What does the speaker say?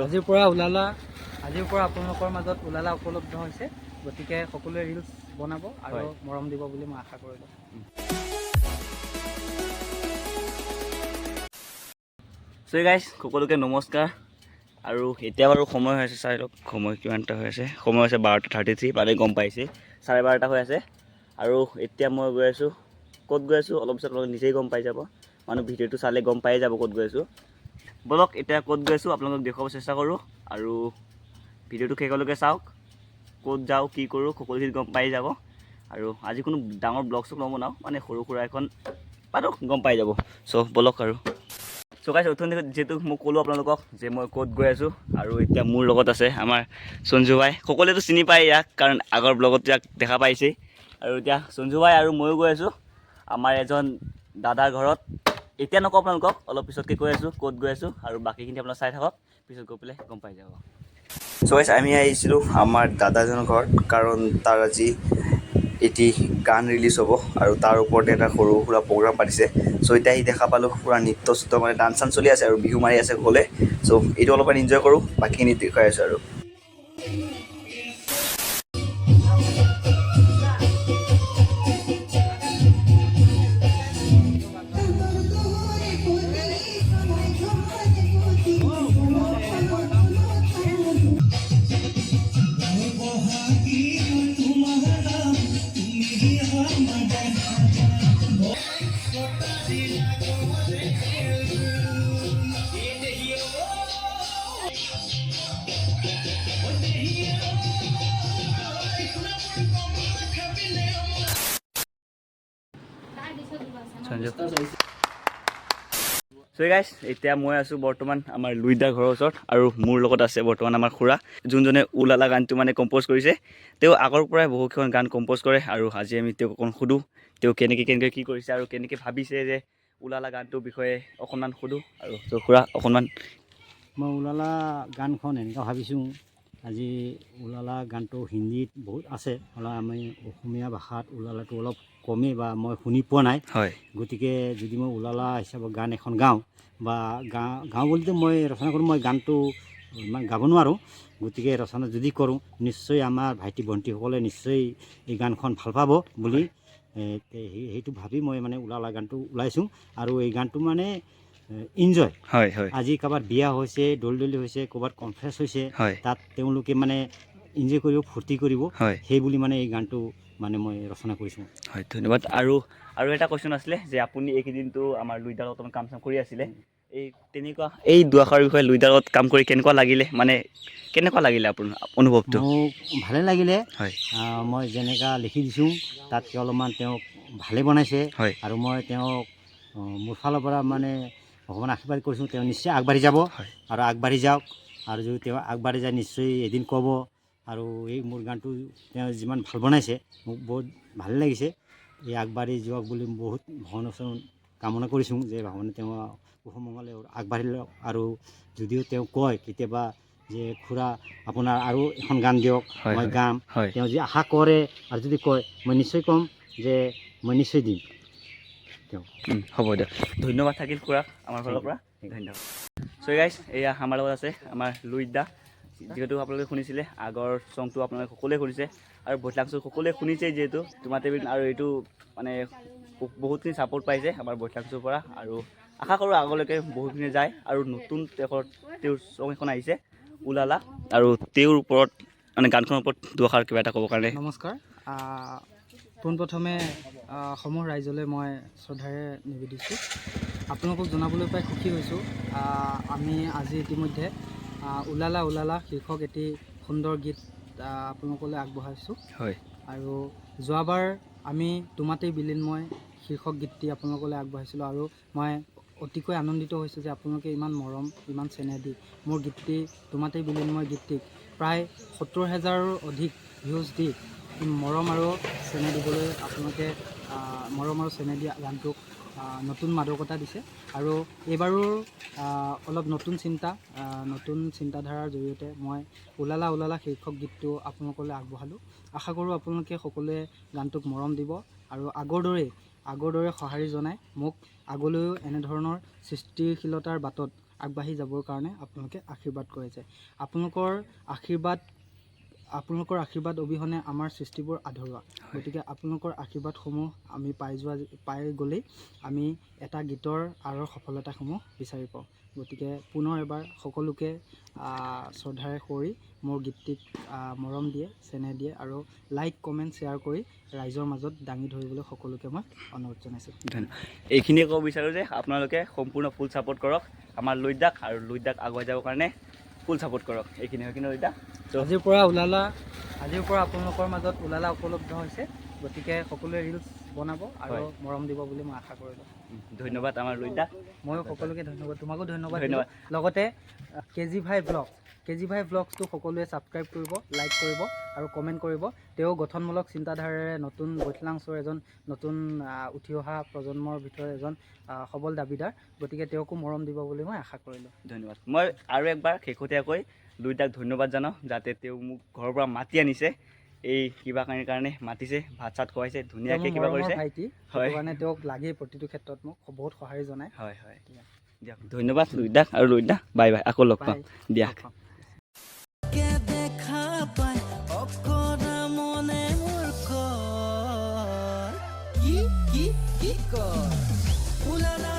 আজিৰ পৰা আপোনালোকৰ মাজত উলালা উপলব্ধ হৈছে, গতিকে সকলোৱে ৰিলছ বনাব আৰু মৰম দিব বুলি মই আশা কৰিলোঁ। সো গাইজ সকলোকে নমস্কাৰ। আৰু এতিয়া বাৰু সময় হৈ আছে, চাই লওক সময় কিমানটা হৈ আছে। সময় হৈছে 12:33, মানে গম পাইছে 12:30 হৈ আছে। আৰু এতিয়া মই গৈ আছোঁ, ক'ত গৈ আছোঁ অলপ পিছত আপোনালোকে নিজেই গম পাই যাব। মানুহ ভিডিঅ'টো চালে গম পাই যাব ক'ত গৈ আছোঁ। বলক এতিয়া ক'ত গৈ আছোঁ আপোনালোকক দেখুৱাব চেষ্টা কৰোঁ, আৰু ভিডিঅ'টো শেষলৈকে চাওক। ক'ত যাওঁ কি কৰোঁ সকলোখিনি গম পাই যাব। আৰু আজি কোনো ডাঙৰ ব্লগ চগ নবনাওঁ, মানে সৰু সুৰা এখন বাৰু গম পাই যাব। চ' বলক আৰু গাইজ অথনি যিহেতু মই ক'লোঁ আপোনালোকক যে মই ক'ত গৈ আছোঁ, আৰু এতিয়া মোৰ লগত আছে আমাৰ সঞ্জু ভাই। সকলোৱেতো চিনি পায় ইয়াক, কাৰণ আগৰ ব্লগত ইয়াক দেখা পাইছেই। আৰু এতিয়া সঞ্জু ভাই আৰু ময়ো গৈ আছোঁ আমাৰ এজন দাদাৰ ঘৰত। এতিয়া নকওঁ আপোনালোকক, অলপ পিছতকৈ কৈ আছোঁ ক'ত গৈ আছোঁ, আৰু বাকীখিনি আপোনালোকে চাই থাকক, পিছত গৈ পেলাই গম পাই যাব। চ' গাইজ আমি আহিছিলোঁ আমাৰ দাদাজনৰ ঘৰত, কাৰণ তাৰ আজি এটি গান ৰিলিজ হ'ব, আৰু তাৰ ওপৰতে এটা সৰু সুৰা প্ৰগ্ৰাম পাতিছে। চ' এতিয়া আহি দেখা পালোঁ পুৰা নৃত্য চিত্য, মানে ডান্স চান্স চলি আছে আৰু বিহু মাৰি আছে সকলোৱে। চ' এইটো অলপমান এনজয় কৰোঁ, বাকীখিনি দেখুৱাই আছোঁ আৰু। চ' গাইজ এতিয়া মই আছোঁ বৰ্তমান আমাৰ লুইদাৰ ঘৰৰ ওচৰত, আৰু মোৰ লগত আছে বৰ্তমান আমাৰ খুৰা, যোনজনে উলালা গানটো মানে কম্প'জ কৰিছে। তেওঁ আগৰ পৰাই বহুতকেইখন গান কম্প'জ কৰে, আৰু আজি আমি তেওঁক অকণ সোধোঁ তেওঁ কেনেকৈ কি কৰিছে আৰু কেনেকৈ ভাবিছে যে উলালা গানটোৰ বিষয়ে অকণমান সোধোঁ। আৰু চ' খুৰা অকণমান। মই উলালা গানখন এনেকৈ ভাবিছোঁ, আজি উলালা গানটো হিন্দীত বহুত আছে, আমি অসমীয়া ভাষাত উলালাটো অলপ কমেই বা মই শুনি পোৱা নাই। হয়, গতিকে যদি মই উলালা হিচাপত গান এখন গাওঁ, বা গাওঁ বুলিতো মই ৰচনা কৰোঁ, মই গানটো ইমান গাব নোৱাৰোঁ। গতিকে ৰচনা যদি কৰোঁ, নিশ্চয় আমাৰ ভাইটি ভণ্টিসকলে নিশ্চয় এই গানখন ভাল পাব বুলি সেইটো ভাবি মই মানে উলালা গানটো ওলাইছোঁ। আৰু এই গানটো মানে ইনজয়, হয়, হয়, আজি কাৰোবাৰ বিয়া হৈছে, দলি হৈছে, ক'ৰবাত কনফাৰেঞ্চ হৈছে, হয়, তাত তেওঁলোকে মানে ইনজয় কৰিব, ফূৰ্তি কৰিব, হয়, সেই বুলি মানে এই গানটো মানে মই ৰচনা কৰিছোঁ। হয়, ধন্যবাদ। আৰু এটা কুৱেশ্যন আছিলে যে আপুনি এইকেইদিনটো আমাৰ লুইদাৰ লগত কাম চাম কৰি আছিলে, এই দুআষাৰৰ বিষয়ে লুইদাৰ লগত কাম কৰি কেনেকুৱা লাগিলে, মানে কেনেকুৱা লাগিলে আপোনাৰ অনুভৱটো? মোক ভালে লাগিলে। হয়, মই যেনেকুৱা লিখি দিছোঁ তাতকৈ অলপমান তেওঁক ভালে বনাইছে, হয়, আৰু মই তেওঁক মোৰ ফালৰ পৰা মানে ভগৱান আশীৰ্বাদ কৰিছোঁ, তেওঁ নিশ্চয় আগবাঢ়ি যাব, হয়, আৰু আগবাঢ়ি যাওক। আৰু যদি তেওঁ আগবাঢ়ি যায় নিশ্চয় এদিন ক'ব। আৰু এই মোৰ গানটো তেওঁ যিমান ভাল বনাইছে, মোক বহুত ভালে লাগিছে। এই আগবাঢ়ি যোৱাক বুলি বহুত ভগৱানৰ ওচৰত কামনা কৰিছোঁ, যে ভগৱানে তেওঁ কুশল আগবাঢ়ি লওক। আৰু যদিও তেওঁ কয় কেতিয়াবা যে খুৰা আপোনাৰ আৰু এখন গান দিয়ক, হয়, মই হয়, গাম, হয়, তেওঁ যদি আশা কৰে আৰু যদি কয়, মই নিশ্চয় ক'ম যে মই নিশ্চয় দিম তেওঁ। হ'ব দিয়ক, ধন্যবাদ থাকিল খুৰাক আমাৰ ফালৰ পৰা, ধন্যবাদ। চ' গাইজ এয়া আমাৰ লগত আছে আমাৰ লুইদা, যিহেতু আপোনালোকে শুনিছিলে আগৰ ছংটো আপোনালোকে সকলোৱে শুনিছে, আৰু বৈতলাংটো সকলোৱে শুনিছে, যিহেতু তোমাতে বিন, আৰু এইটো মানে বহুতখিনি ছাপোৰ্ট পাইছে আমাৰ বৈতলাংটোৰ পৰা, আৰু আশা কৰোঁ আগলৈকে বহুতখিনি যায়। আৰু নতুন তেওঁৰ ছং এখন আহিছে উলালা, আৰু তেওঁৰ ওপৰত মানে গানখনৰ ওপৰত দুআষাৰ কিবা এটা ক'বৰ কাৰণে। নমস্কাৰ। পোনপ্ৰথমে সমূহ ৰাইজলৈ মই শ্ৰদ্ধাৰে নিবেদিছোঁ। আপোনালোকক জনাবলৈ পাই সুখী হৈছোঁ, আমি আজি ইতিমধ্যে উলালা উলালা শীৰ্ষক এটি সুন্দৰ গীত আপোনালোকলৈ আগবঢ়াইছোঁ। হয়, আৰু যোৱাবাৰ আমি তোমাতেই বিলীনময় শীৰ্ষক গীতটি আপোনালোকলৈ আগবঢ়াইছিলোঁ, আৰু মই অতিকৈ আনন্দিত হৈছোঁ যে আপোনালোকে ইমান মৰম, ইমান চেনেহ দি মোৰ গীতটি তোমাতেই বিলীনময় গীতটিক প্ৰায় 70,000ৰো অধিক ভিউজ দি মৰম আৰু চেনেহ দিবলৈ আপোনালোকে মৰম আৰু চেনেহ দিয়া গানটোক নতুন মাদকতা দিছে। আৰু এইবাৰো অলপ নতুন চিন্তাধাৰাৰ জৰিয়তে মই উলালা উলালা শীৰ্ষক গীতটো আপোনালোকলৈ আগবঢ়ালোঁ। আশা কৰোঁ আপোনালোকে সকলোৱে গানটোক মৰম দিব, আৰু আগৰ দৰে সঁহাৰি জনাই মোক আগলৈও এনেধৰণৰ সৃষ্টিশীলতাৰ বাটত আগবাঢ়ি যাবৰ কাৰণে আপোনালোকে আশীৰ্বাদ কৰে যায়। আপোনালোকৰ আশীৰ্বাদ অবিহনে আমাৰ সৃষ্টিবোৰ আধৰুৱা। গতিকে আপোনালোকৰ আশীৰ্বাদসমূহ আমি পাই গ'লেই আমি এটা গীতৰ আঁৰৰ সফলতাসমূহ বিচাৰি পাওঁ। গতিকে পুনৰ এবাৰ সকলোকে শ্ৰদ্ধাৰে সুঁৱৰি মোৰ গীতটিক মৰম দিয়ে, চেনেহ দিয়ে আৰু লাইক কমেণ্ট শ্বেয়াৰ কৰি ৰাইজৰ মাজত দাঙি ধৰিবলৈ সকলোকে মই অনুৰোধ জনাইছোঁ। ধন্যবাদ। এইখিনিয়ে ক'ব বিচাৰোঁ যে আপোনালোকে সম্পূৰ্ণ ফুল ছাপোৰ্ট কৰক আমাৰ লুইতদাক, আৰু লুইতদাক আগুৱাই যাবৰ কাৰণে ফুল ছাপোৰ্ট কৰক। এইখিনি হয় কিন্তু লুইতদা আজিৰ পৰা আপোনালোকৰ মাজত উলালা উপলব্ধ হৈছে। গতিকে সকলোৱে ৰিলচ বনাব আৰু মৰম দিব বুলি মই আশা কৰিলোঁ। ধন্যবাদ আমাৰ লুইতদাক। ময়ো সকলোকে ধন্যবাদ, তোমাকো ধন্যবাদ। লগতে কেজি ভাই ব্লগছটো সকলোৱে ছাবস্ক্ৰাইব কৰিব, লাইক কৰিব আৰু কমেণ্ট কৰিব। তেওঁ গঠনমূলক চিন্তাধাৰাৰে নতুন বৈথলাংছৰ এজন নতুন উঠি অহা প্ৰজন্মৰ ভিতৰত এজন সবল দাবীদাৰ। গতিকে তেওঁকো মৰম দিব বুলি মই আশা কৰিলোঁ। ধন্যবাদ। মই আৰু একবাৰ শেহতীয়াকৈ লুইতদাক ধন্যবাদ জনাওঁ, যাতে তেওঁ মোক ঘৰৰ পৰা মাতি আনিছে, এই কিবা কাৰণে মাতিছে, ভাত চাত খুৱাইছে, ধুনীয়াকৈ কিবা কৰিছে। ভাইটি হয়, মানে তেওঁক লাগেই প্ৰতিটো ক্ষেত্ৰত, মোক বহুত সঁহাৰি জনায়। হয় দিয়ক, ধন্যবাদ লুইতদাক। আৰু লুইতদা বাই বাই, আকৌ লগ পাম দিয়া। দেখা পাই অকৰা মনে মোৰ কি কয় উলালা